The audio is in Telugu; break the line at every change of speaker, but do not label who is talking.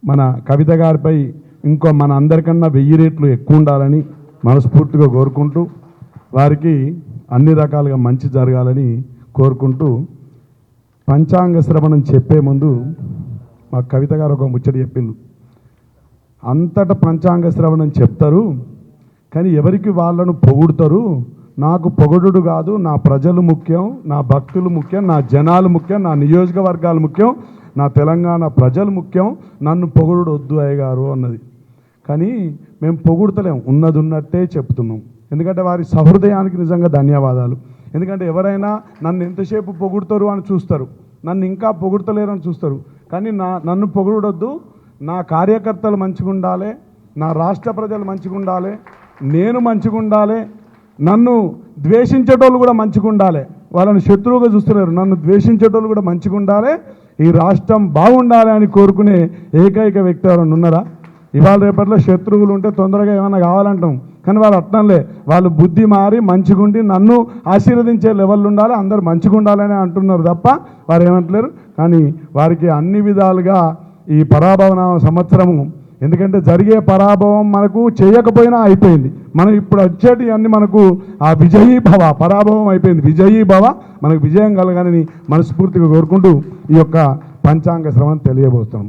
మన కవిత గారిపై ఇంకో మన అందరికన్నా 1000 రెట్లు ఎక్కువ ఉండాలని మనస్ఫూర్తిగా కోరుకుంటూ వారికి అన్ని రకాలుగా మంచి జరగాలని కోరుకుంటూ పంచాంగ శ్రవణం చెప్పే ముందు మా కవిత గారు ఒక ముచ్చట చెప్పిండు. అంతటా పంచాంగ శ్రవణం చెప్తారు కానీ ఎవరికి వాళ్ళను పొగుడుతారు. నాకు పొగడుడు కాదు, నా ప్రజలు ముఖ్యం, నా భక్తులు ముఖ్యం, నా జనాలు ముఖ్యం, నా నియోజకవర్గాలు ముఖ్యం, నా తెలంగాణ ప్రజలు ముఖ్యం, నన్ను పొగడుడు వద్దు అయ్యగారు అన్నది. కానీ మేము పొగుడుతలేం, ఉన్నది ఉన్నట్టే చెప్తున్నాం. ఎందుకంటే వారి సహృదయానికి నిజంగా ధన్యవాదాలు. ఎందుకంటే ఎవరైనా నన్ను ఎంతసేపు పొగుడుతారు అని చూస్తారు, నన్ను ఇంకా పొగుడుతలేరు అని చూస్తారు. కానీ నన్ను పొగుడొద్దు, నా కార్యకర్తలు మంచిగా ఉండాలి, నా రాష్ట్ర ప్రజలు మంచిగా ఉండాలి, నేను మంచిగా ఉండాలి, నన్ను ద్వేషించేటోళ్ళు కూడా మంచిగా ఉండాలి. వాళ్ళని శత్రువుగా చూస్తున్నారు, నన్ను ద్వేషించేటోళ్ళు కూడా మంచిగా ఉండాలి, ఈ రాష్ట్రం బాగుండాలి అని కోరుకునే ఏకైక వ్యక్తి ఎవరైనా ఉన్నారా? ఇవాళ రేపట్లో శత్రువులు ఉంటే తొందరగా ఏమైనా కావాలంటాం, కానీ వాళ్ళు అట్లనే వాళ్ళు బుద్ధి మారి మంచిగుండి నన్ను ఆశీర్వదించే లెవెల్ ఉండాలి, అందరూ మంచిగా ఉండాలని అంటున్నారు తప్ప వారు ఏమంటలేరు. కానీ వారికి అన్ని విధాలుగా ఈ పరాభవన సంవత్సరము, ఎందుకంటే జరిగే పరాభవం మనకు చేయకపోయినా అయిపోయింది. మనం ఇప్పుడు వచ్చేటి అన్ని మనకు ఆ విజయీ భవ, పరాభవం అయిపోయింది, విజయీ భవ, మనకు విజయం కలగాలని మనస్ఫూర్తిగా కోరుకుంటూ ఈ యొక్క పంచాంగ శ్రవణం తెలియబోస్తాం.